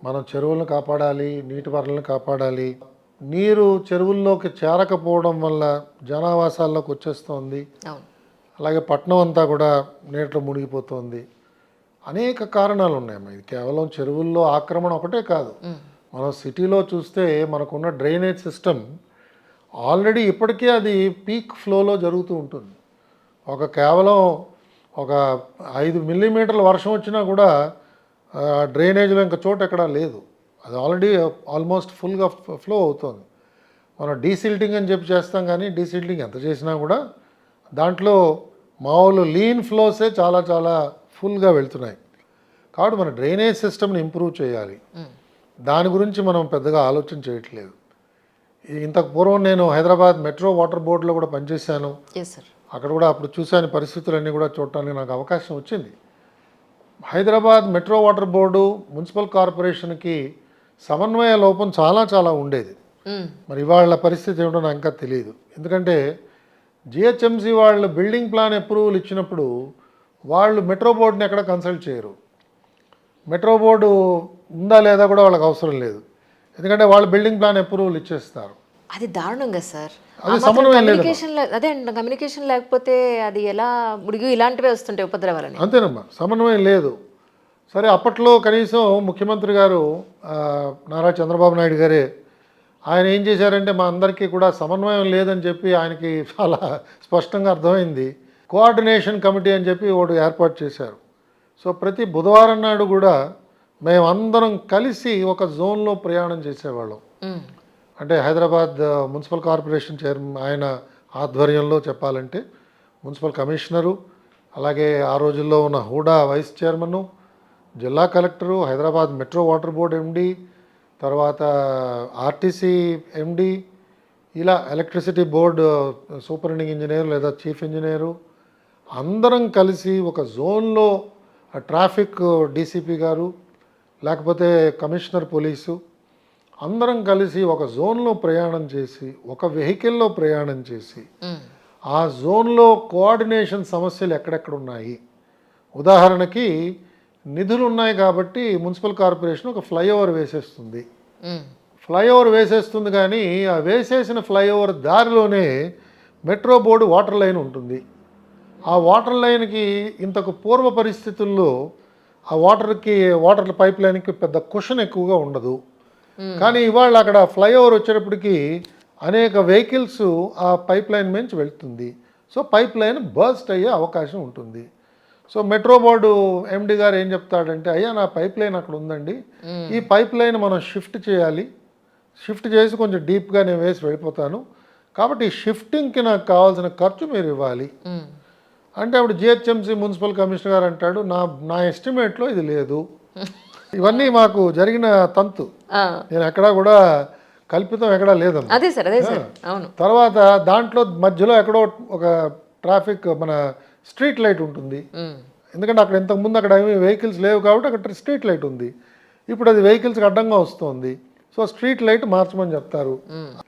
మనం చెరువులను కాపాడాలి, నీటి వనరులను కాపాడాలి. నీరు చెరువుల్లోకి చేరకపోవడం వల్ల జనావాసాల్లోకి వచ్చేస్తోంది. అవును. అలాగే పట్టణం అంతా కూడా నీటిలో మునిగిపోతుంది. అనేక కారణాలు ఉన్నాయమ్మా. ఇది కేవలం చెరువుల్లో ఆక్రమణ ఒకటే కాదు. మనం సిటీలో చూస్తే మనకున్న డ్రైనేజ్ సిస్టమ్ ఆల్రెడీ ఇప్పటికే అది పీక్ ఫ్లోలో జరుగుతూ ఉంటుంది. కేవలం ఒక 5 మిల్లీమీటర్ల వర్షం వచ్చినా కూడా డ్రైనేజ్లో ఇంకా చోట ఎక్కడా లేదు. అది ఆల్రెడీ ఆల్మోస్ట్ ఫుల్గా ఫ్లో అవుతుంది. మనం డీసిల్టింగ్ అని చెప్పి చేస్తాం, కానీ డీసిల్టింగ్ ఎంత చేసినా కూడా దాంట్లో మామూలు లీన్ ఫ్లోసే చాలా చాలా ఫుల్గా వెళ్తున్నాయి. కాబట్టి మన డ్రైనేజ్ సిస్టమ్ని ఇంప్రూవ్ చేయాలి. దాని గురించి మనం పెద్దగా ఆలోచన చేయట్లేదు. ఇంతకు పూర్వం నేను హైదరాబాద్ మెట్రో వాటర్ బోర్డులో కూడా పనిచేశాను. అక్కడ కూడా అప్పుడు చూశాను, పరిస్థితులన్నీ కూడా చూడటానికి నాకు అవకాశం వచ్చింది. Hyderabad metro water board municipal కార్పొరేషన్కి సమన్వయ లోపం చాలా చాలా ఉండేది. మరి ఇవాళ పరిస్థితి ఏమిటో నాకు ఇంకా తెలియదు. ఎందుకంటే జిహెచ్ఎంసీ వాళ్ళు బిల్డింగ్ ప్లాన్ అప్రూవల్ ఇచ్చినప్పుడు వాళ్ళు మెట్రో బోర్డుని ఎక్కడ కన్సల్ట్ చేయరు. మెట్రో బోర్డు ఉందా లేదా కూడా వాళ్ళకి అవసరం లేదు. ఎందుకంటే వాళ్ళు బిల్డింగ్ ప్లాన్ అప్రూవల్ ఇచ్చేస్తారు. అది దారుణంగా సార్. అది సమన్వయం లేదు. అదే కమ్యూనికేషన్ లేకపోతే అది ఎలా ముడిగి ఇలాంటివే వస్తుంటాయి ఉపద్రవాలని. అంతేనమ్మా, సమన్వయం లేదు. సరే, అప్పట్లో కనీసం ముఖ్యమంత్రి గారు నారా చంద్రబాబు నాయుడు గారే ఆయన ఏం చేశారంటే మా అందరికీ కూడా సమన్వయం లేదని చెప్పి ఆయనకి చాలా స్పష్టంగా అర్థమైంది. కోఆర్డినేషన్ కమిటీ అని చెప్పి ఒకటి ఏర్పాటు చేశారు. సో ప్రతి బుధవారం నాడు కూడా మేమందరం కలిసి ఒక జోన్లో ప్రయాణం చేసేవాళ్ళం. అంటే హైదరాబాద్ మున్సిపల్ కార్పొరేషన్ చైర్మన్ ఆయన ఆధ్వర్యంలో చెప్పాలంటే మున్సిపల్ కమిషనరు, అలాగే ఆ రోజుల్లో ఉన్న హూడా వైస్ చైర్మను, జిల్లా collector, Hyderabad metro water board MD, తర్వాత ఆర్టీసీ ఎండి, ఇలా ఎలక్ట్రిసిటీ బోర్డు సూపరింటెండింగ్ ఇంజనీర్ లేదా చీఫ్ ఇంజనీరు అందరం కలిసి ఒక జోన్లో ట్రాఫిక్ డీసీపీ గారు, లేకపోతే కమిషనర్ పోలీసు అందరం కలిసి ఒక జోన్లో ప్రయాణం చేసి, ఒక వెహికల్లో ప్రయాణం చేసి ఆ జోన్లో కోఆర్డినేషన్ సమస్యలు ఎక్కడెక్కడ ఉన్నాయి. ఉదాహరణకి నిధులు ఉన్నాయి కాబట్టి మున్సిపల్ కార్పొరేషన్ ఒక ఫ్లైఓవర్ వేసేస్తుంది. ఫ్లైఓవర్ వేసేస్తుంది, కానీ ఆ వేసేసిన ఫ్లైఓవర్ దారిలోనే మెట్రో బోర్డు వాటర్ లైన్ ఉంటుంది. ఆ వాటర్ లైన్కి ఇంతకు పూర్వ పరిస్థితుల్లో ఆ వాటర్ పైప్ లైన్కి పెద్ద కుషన్ ఎక్కువగా ఉండదు. కానీ ఇవాళ అక్కడ ఫ్లైఓవర్ వచ్చేటప్పటికి అనేక వెహికల్స్ ఆ పైప్ లైన్ నుంచి వెళ్తుంది. సో పైప్ లైన్ బర్స్ట్ అయ్యే అవకాశం ఉంటుంది. సో మెట్రో బోర్డు ఎండి గారు ఏం చెప్తాడంటే, అయ్యా నా పైప్ లైన్ అక్కడ ఉందండి, ఈ పైప్ లైన్ మనం షిఫ్ట్ చేయాలి, షిఫ్ట్ చేసి కొంచెం డీప్గా నేను వేసి వెళ్ళిపోతాను, కాబట్టి ఈ షిఫ్టింగ్కి నాకు కావాల్సిన ఖర్చు మీరు ఇవ్వాలి అంటే, అప్పుడు జిహెచ్ఎంసీ మున్సిపల్ కమిషనర్ గారు అంటాడు, నా ఎస్టిమేట్లో ఇది లేదు. ఇవన్నీ మాకు జరిగిన తంతు, నేను ఎక్కడా కూడా కల్పితం ఎక్కడా లేదమ్మా. తర్వాత దాంట్లో మధ్యలో ఎక్కడో ఒక ట్రాఫిక్ మన స్ట్రీట్ లైట్ ఉంటుంది. ఎందుకంటే అక్కడ ఇంతకుముందు అక్కడ ఏమీ వెహికల్స్ లేవు కాబట్టి అక్కడ స్ట్రీట్ లైట్ ఉంది. ఇప్పుడు అది వెహికల్స్కి అడ్డంగా వస్తుంది. సో స్ట్రీట్ లైట్ మార్చమని చెప్తారు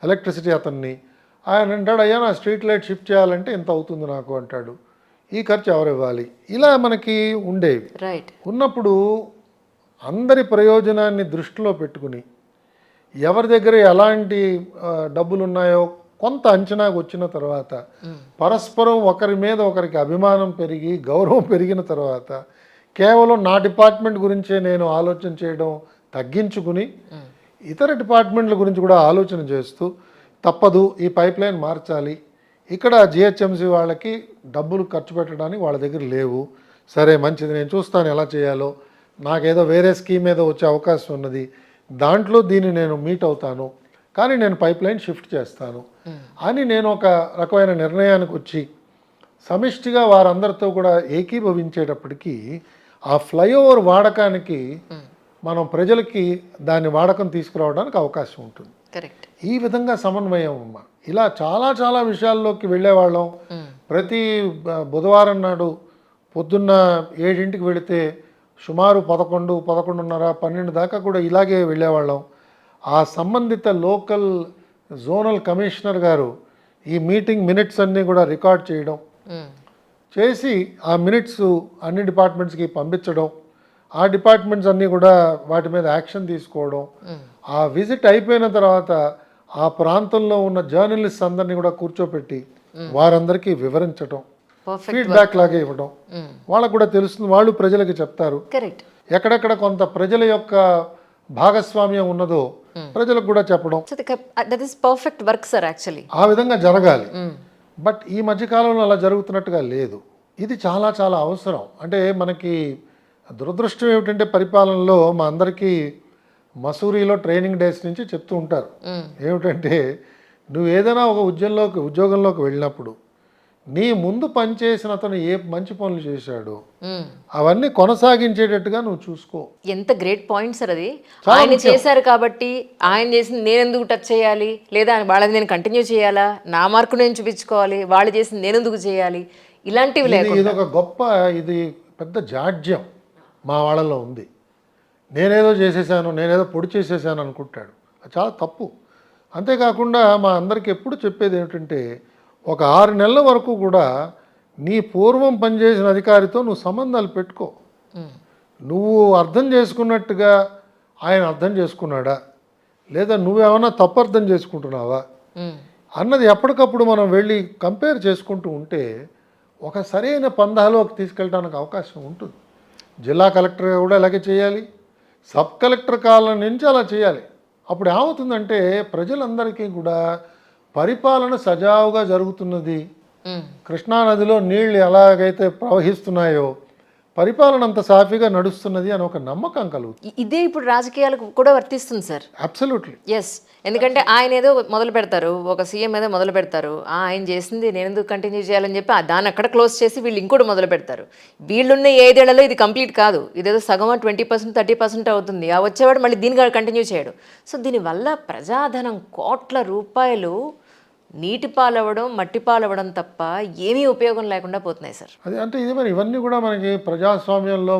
ఎలక్ట్రిసిటీ అతన్ని. ఆయన అంటాడు, అయ్యా నా స్ట్రీట్ లైట్ షిఫ్ట్ చేయాలంటే ఇంత అవుతుంది నాకు అంటాడు. ఈ ఖర్చు ఎవరు ఇవ్వాలి? ఇలా మనకి ఉండేవి. ఉన్నప్పుడు అందరి ప్రయోజనాన్ని దృష్టిలో పెట్టుకుని ఎవరి దగ్గర ఎలాంటి డబ్బులు ఉన్నాయో కొంత అంచనాకు వచ్చిన తర్వాత, పరస్పరం ఒకరి మీద ఒకరికి అభిమానం పెరిగి గౌరవం పెరిగిన తర్వాత కేవలం నా డిపార్ట్మెంట్ గురించే నేను ఆలోచన చేయడం తగ్గించుకుని ఇతర డిపార్ట్మెంట్ల గురించి కూడా ఆలోచన చేస్తూ, తప్పదు ఈ పైప్ లైన్ మార్చాలి, ఇక్కడ జిహెచ్ఎంసీ వాళ్ళకి డబ్బులు ఖర్చు పెట్టడానికి వాళ్ళ దగ్గర లేవు, సరే మంచిది నేను చూస్తాను ఎలా చేయాలో, నాకేదో వేరే స్కీమ్ ఏదో వచ్చే అవకాశం ఉన్నది, దాంట్లో దీన్ని నేను మీట్ అవుతాను, కానీ నేను పైప్ లైన్ షిఫ్ట్ చేస్తాను అని నేను ఒక రకమైన నిర్ణయానికి వచ్చి సమిష్టిగా వారందరితో కూడా ఏకీభవించేటప్పటికీ ఆ ఫ్లైఓవర్ వాడకానికి మనం ప్రజలకి దాని వాడకం తీసుకురావడానికి అవకాశం ఉంటుంది. ఈ విధంగా సమన్వయం అమ్మ. ఇలా చాలా చాలా విషయాల్లోకి వెళ్ళేవాళ్ళం. ప్రతి బుధవారం నాడు పొద్దున్న 7ంటికి వెళితే సుమారు 11, 11:30, 12 దాకా కూడా ఇలాగే వెళ్ళేవాళ్ళం. ఆ సంబంధిత లోకల్ జోనల్ కమిషనర్ గారు ఈ మీటింగ్ మినిట్స్ అన్నీ కూడా రికార్డ్ చేయడం చేసి ఆ మినిట్స్ అన్ని డిపార్ట్మెంట్స్కి పంపించడం, ఆ డిపార్ట్మెంట్స్ అన్నీ కూడా వాటి మీద యాక్షన్ తీసుకోవడం, ఆ విజిట్ అయిపోయిన తర్వాత ఆ ప్రాంతంలో ఉన్న జర్నలిస్ట్ అందరినీ కూడా కూర్చోపెట్టి వారందరికీ వివరించడం, పర్ఫెక్ట్. ఫీడ్బ్యాక్ లాగా ఇవ్వడం, వాళ్ళకు కూడా తెలుస్తుంది, వాళ్ళు ప్రజలకు చెప్తారు. కరెక్ట్. ఎక్కడెక్కడ కొంత ప్రజల యొక్క భాగస్వామ్యం ఉన్నదో ప్రజలకు కూడా చెప్పడం, so that is perfect work sir actually. ఆ విధంగా జరగాలి. బట్ ఈ మధ్యకాలంలో అలా జరుగుతున్నట్టుగా లేదు. ఇది చాలా చాలా అవసరం. అంటే మనకి దురదృష్టం ఏమిటంటే పరిపాలనలో మా అందరికీ మసూరిలో ట్రైనింగ్ డేస్ నుంచి చెప్తూ ఉంటారు ఏమిటంటే, నువ్వు ఏదైనా ఒక ఉద్యోగంలోకి వెళ్ళినప్పుడు నీ ముందు పనిచేసిన అతను ఏ మంచి పనులు చేశాడో అవన్నీ కొనసాగించేటట్టుగా నువ్వు చూసుకో. ఎంత గ్రేట్ పాయింట్ సార్ అది. ఆయన చేశారు కాబట్టి ఆయన చేసింది నేను ఎందుకు టచ్ చేయాలి, లేదా వాళ్ళది నేను కంటిన్యూ చేయాలా, నా మార్కు నేను చూపించుకోవాలి, వాళ్ళు చేసింది నేను ఎందుకు చేయాలి, ఇలాంటివి లేకుండా ఇది ఒక గొప్ప, ఇది పెద్ద జాడ్యం మా వాళ్ళలో ఉంది. నేనేదో చేసేసాను, నేనేదో పొడి చేసేసాను అనుకుంటాడు. అది చాలా తప్పు. అంతేకాకుండా మా అందరికీ ఎప్పుడు చెప్పేది ఏమిటంటే, ఒక 6 నెలల వరకు కూడా నీ పూర్వం పనిచేసిన అధికారితో నువ్వు సంబంధాలు పెట్టుకో. నువ్వు అర్థం చేసుకున్నట్టుగా ఆయన అర్థం చేసుకున్నాడా, లేదా నువ్వేమన్నా తప్పు అర్థం చేసుకుంటున్నావా అన్నది ఎప్పటికప్పుడు మనం వెళ్ళి కంపేర్ చేసుకుంటూ ఉంటే ఒక సరైన పందాలోకి తీసుకెళ్ళడానికి అవకాశం ఉంటుంది. జిల్లా కలెక్టర్గా కూడా ఇలాగే చేయాలి, సబ్ కలెక్టర్ కాలం నుంచి అలా చేయాలి. అప్పుడు ఏమవుతుందంటే ప్రజలందరికీ కూడా పరిపాలన సజావుగా జరుగుతున్నది, కృష్ణానదిలో నీళ్లు ఎలాగైతే ప్రవహిస్తున్నాయో పరిపాలన అంత సాఫీగా నడుస్తున్నది అని ఒక నమ్మకం కలుగుతుంది. ఇదే ఇప్పుడు రాజకీయాలకు కూడా వర్తిస్తుంది సార్. Absolutely yes. ఎందుకంటే ఆయన ఏదో మొదలు పెడతారు, ఒక సీఎం ఏదో మొదలు పెడతారు, ఆయన చేసింది నేను ఎందుకు కంటిన్యూ చేయాలని చెప్పి దాన్ని అక్కడ క్లోజ్ చేసి వీళ్ళు ఇంకోటి మొదలు పెడతారు. వీళ్ళున్న 5 ఏళ్లలో ఇది కంప్లీట్ కాదు, ఇదేదో సగం 20% 30% అవుతుంది, ఆ వచ్చేవాడు మళ్ళీ దీనికి కంటిన్యూ చేయడు. సో దీనివల్ల ప్రజాధనం కోట్ల రూపాయలు నీటి పాలవ్వడం, మట్టి పాలవ్వడం తప్ప ఏమీ ఉపయోగం లేకుండా పోతున్నాయి సార్. అది అంటే ఇది మరి ఇవన్నీ కూడా మనకి ప్రజాస్వామ్యంలో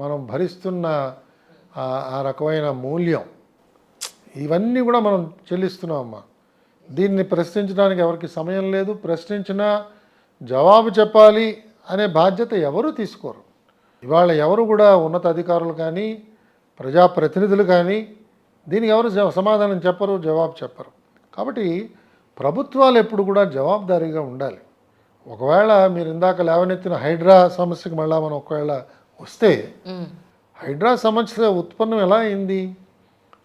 మనం భరిస్తున్న ఆ రకమైన మూల్యం, ఇవన్నీ కూడా మనం చెల్లిస్తున్నామమ్మా. దీన్ని ప్రశ్నించడానికి ఎవరికి సమయం లేదు. ప్రశ్నించినా జవాబు చెప్పాలి అనే బాధ్యత ఎవరు తీసుకోరు. ఇవాళ ఎవరు కూడా ఉన్నత అధికారులు కానీ ప్రజాప్రతినిధులు కానీ దీనికి ఎవరు సమాధానం చెప్పరు, జవాబు చెప్పరు. కాబట్టి ప్రభుత్వాలు ఎప్పుడు కూడా జవాబుదారీగా ఉండాలి. ఒకవేళ మీరు ఇందాక లేవనెత్తిన హైడ్రా సమస్యకి మళ్ళా మనం ఒకవేళ వస్తే, హైడ్రా సమస్య ఉత్పన్నం ఎలా అయింది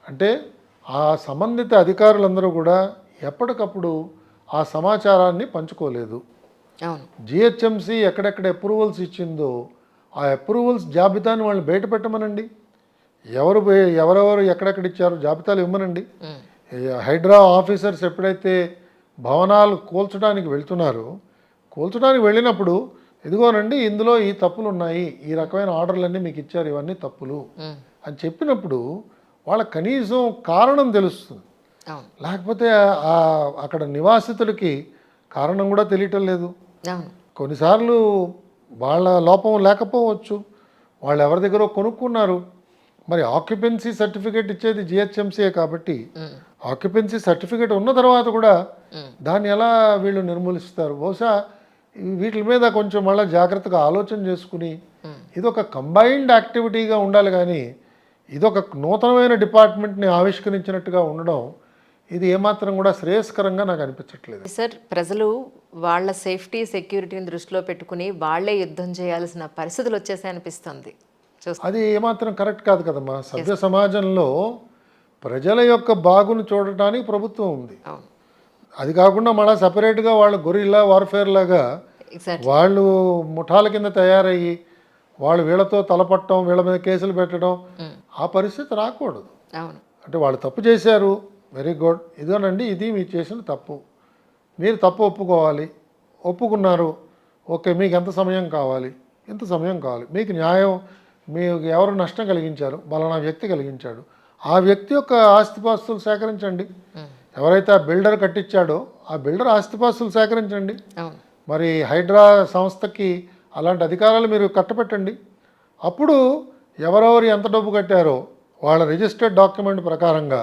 అంటే ఆ సంబంధిత అధికారులందరూ కూడా ఎప్పటికప్పుడు ఆ సమాచారాన్ని పంచుకోలేదు. జిహెచ్ఎంసీ ఎక్కడెక్కడ అప్రూవల్స్ ఇచ్చిందో ఆ అప్రూవల్స్ జాబితాని వాళ్ళు బయట పెట్టమనండి. ఎవరెవరు ఎక్కడెక్కడ ఇచ్చారో జాబితాలు ఇవ్వమనండి. హైడ్రా ఆఫీసర్స్ ఎప్పుడైతే భవనాలు కూల్చడానికి వెళ్ళినప్పుడు ఇదిగోనండి ఇందులో ఈ తప్పులు ఉన్నాయి, ఈ రకమైన ఆర్డర్లన్నీ మీకు ఇచ్చారు, ఇవన్నీ తప్పులు అని చెప్పినప్పుడు వాళ్ళ కనీసం కారణం తెలుస్తుంది. లేకపోతే అక్కడ నివాసితులకి కారణం కూడా తెలియటం లేదు. కొన్నిసార్లు వాళ్ళ లోపం లేకపోవచ్చు, వాళ్ళు ఎవరి దగ్గర కొనుక్కున్నారు. మరి ఆక్యుపెన్సీ సర్టిఫికేట్ ఇచ్చేది జిహెచ్ఎంసీఏ కాబట్టి ఆక్యుపెన్సీ సర్టిఫికేట్ ఉన్న తర్వాత కూడా దాన్ని ఎలా వీళ్ళు నిర్మూలిస్తారు? బహుశా వీటి మీద కొంచెం మళ్ళీ జాగ్రత్తగా ఆలోచన చేసుకుని ఇది ఒక కంబైన్డ్ యాక్టివిటీగా ఉండాలి. కానీ ఇదొక నూతనమైన డిపార్ట్మెంట్ని ఆవిష్కరించినట్టుగా ఉండడం ఇది ఏమాత్రం కూడా శ్రేయస్కరంగా నాకు అనిపించట్లేదు సార్. ప్రజలు వాళ్ళ సేఫ్టీ సెక్యూరిటీని దృష్టిలో పెట్టుకుని వాళ్లే యుద్ధం చేయాల్సిన పరిస్థితులు వచ్చేసాయి అనిపిస్తుంది. అది ఏమాత్రం కరెక్ట్ కాదు కదమ్మా. సభ్య సమాజంలో ప్రజల యొక్క బాగును చూడటానికి ప్రభుత్వం ఉంది. అది కాకుండా మళ్ళీ సపరేట్గా వాళ్ళు గొరిల్లా వార్ఫేర్ లాగా వాళ్ళు ముఠాల కింద తయారయ్యి వాళ్ళు వీళ్ళతో తలపట్టడం, వీళ్ళ మీద కేసులు పెట్టడం, ఆ పరిస్థితి రాకూడదు. అంటే వాళ్ళు తప్పు చేశారు, వెరీ గుడ్, ఇదేనండి ఇది మీరు చేసిన తప్పు, మీరు తప్పు ఒప్పుకోవాలి, ఒప్పుకున్నారు, ఓకే మీకు ఎంత సమయం కావాలి, ఎంత సమయం కావాలి, మీకు న్యాయం, మీకు ఎవరు నష్టం కలిగించారు, బలానా వ్యక్తి కలిగించాడు, ఆ వ్యక్తి యొక్క ఆస్తిపాస్తులు సేకరించండి. ఎవరైతే ఆ బిల్డర్ కట్టించాడో ఆ బిల్డర్ ఆస్తిపాస్తులు సేకరించండి. మరి హైడ్రా సంస్థకి అలాంటి అధికారాలు మీరు కట్టపెట్టండి. అప్పుడు ఎవరెవరు ఎంత డబ్బు కట్టారో వాళ్ళ రిజిస్టర్డ్ డాక్యుమెంట్ ప్రకారంగా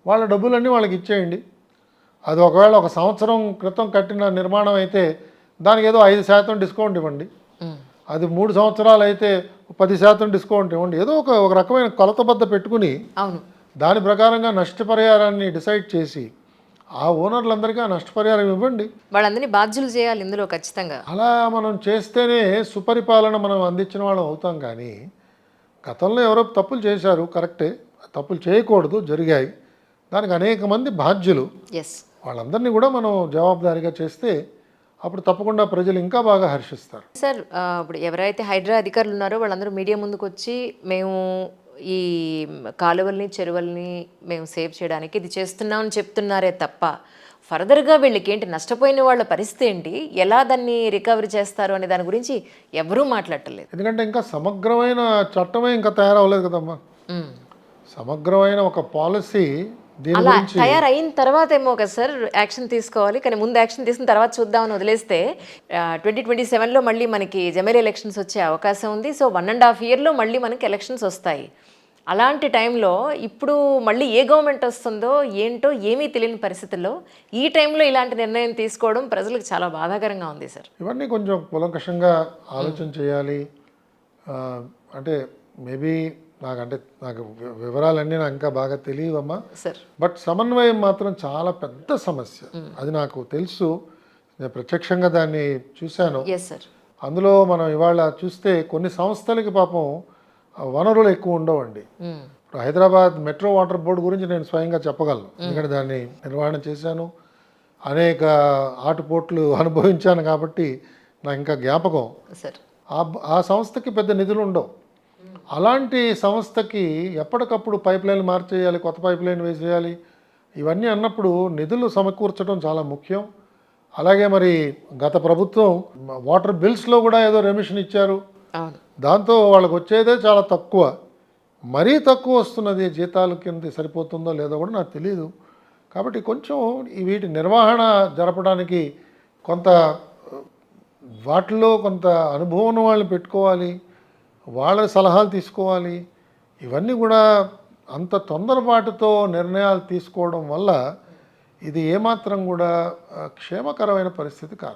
వాళ్ళ డబ్బులన్నీ వాళ్ళకి ఇచ్చేయండి. అది ఒకవేళ 1 సంవత్సరం క్రితం కట్టిన నిర్మాణం అయితే దానికి ఏదో 5% డిస్కౌంట్ ఇవ్వండి. అది 3 సంవత్సరాలు అయితే 10% డిస్కౌంట్ ఇవ్వండి, ఏదో ఒక రకమైన కొలతబద్ద పెట్టుకుని అవును. దాని ప్రకారంగా నష్టపరిహారాన్ని డిసైడ్ చేసి ఆ ఓనర్లందరికీ ఆ నష్టపరిహారం ఇవ్వండి. వాళ్ళందరినీ బాధ్యులు చేయాలి ఇందులో ఖచ్చితంగా. అలా మనం చేస్తేనే సుపరిపాలన మనం అందించిన వాళ్ళం అవుతాం. కానీ గతంలో ఎవరో తప్పులు చేశారు, కరెక్టే, తప్పులు చేయకూడదు, జరిగాయి, దానికి అనేక మంది బాధ్యులు. ఎస్. వాళ్ళందరినీ కూడా మనం జవాబుదారీగా చేస్తే అప్పుడు తప్పకుండా ప్రజలు ఇంకా బాగా హర్షిస్తారు. సార్, ఇప్పుడు ఎవరైతే హైడ్రా అధికారులు ఉన్నారో వాళ్ళందరూ మీడియా ముందుకు వచ్చి మేము ఈ కాలువల్ని చెరువుల్ని మేము సేవ్ చేయడానికి ఇది చేస్తున్నామని చెప్తున్నారే తప్ప ఫర్దర్గా వీళ్ళకి ఏంటి, నష్టపోయిన వాళ్ళ పరిస్థితి ఏంటి, ఎలా దాన్ని రికవరీ చేస్తారు అనే దాని గురించి ఎవరూ మాట్లాడలేదు. ఎందుకంటే ఇంకా సమగ్రమైన చట్టమే ఇంకా తయారవ్వలేదు కదమ్మా. సమగ్రమైన ఒక పాలసీ దీని అలా గురించి తయారైన తర్వాత ఏమో కదా సార్ యాక్షన్ తీసుకోవాలి, కానీ ముందు యాక్షన్ తీసుకున్న తర్వాత చూద్దామని వదిలేస్తే 2027లో మళ్ళీ మనకి జమేలి ఎలక్షన్స్ వచ్చే అవకాశం ఉంది. సో 1.5 yearలో మళ్ళీ మనకి ఎలక్షన్స్ వస్తాయి. అలాంటి టైంలో ఇప్పుడు మళ్ళీ ఏ గవర్నమెంట్ వస్తుందో ఏంటో ఏమీ తెలియని పరిస్థితుల్లో ఈ టైంలో ఇలాంటి నిర్ణయం తీసుకోవడం ప్రజలకు చాలా బాధాకరంగా ఉంది సార్. ఇవన్నీ కొంచెం కూలంకషంగా ఆలోచన చేయాలి. అంటే మేబీ నాకు వివరాలన్నీ నాకు ఇంకా బాగా తెలియవమ్మా సార్. బట్ సమన్వయం మాత్రం చాలా పెద్ద సమస్య, అది నాకు తెలుసు, నేను ప్రత్యక్షంగా దాన్ని చూశాను. Yes sir. అందులో మనం ఇవాళ చూస్తే కొన్ని సంస్థలకి పాపం వనరులు ఎక్కువ ఉండవండి. ఇప్పుడు హైదరాబాద్ మెట్రో వాటర్ బోర్డు గురించి నేను స్వయంగా చెప్పగలను, ఎందుకంటే దాన్ని నిర్వహణ చేశాను, అనేక ఆటుపోట్లు అనుభవించాను కాబట్టి నాకు ఇంకా జ్ఞాపకం. సార్. ఆ సంస్థకి పెద్ద నిధులు ఉండవు. అలాంటి సంస్థకి ఎప్పటికప్పుడు పైప్ లైన్లు మార్చేయాలి, కొత్త పైప్ లైన్ వేసేయాలి, ఇవన్నీ అన్నప్పుడు నిధులు సమకూర్చడం చాలా ముఖ్యం. అలాగే మరి గత ప్రభుత్వం వాటర్ బిల్స్లో కూడా ఏదో రెమిషన్ ఇచ్చారు, అవును. దాంతో వాళ్ళకి వచ్చేదే చాలా తక్కువ, మరీ తక్కువ వస్తున్నది, జీతాలు కింద సరిపోతుందో లేదో కూడా నాకు తెలియదు. కాబట్టి కొంచెం వీటి నిర్వహణ జరపడానికి కొంత వాటిలో కొంత అనుభవం ఉన్న వాళ్ళని పెట్టుకోవాలి, వాళ్ళ సలహాలు తీసుకోవాలి. ఇవన్నీ కూడా అంత తొందరపాటుతో నిర్ణయాలు తీసుకోవడం వల్ల ఇది ఏమాత్రం కూడా క్షేమకరమైన పరిస్థితి కాదు.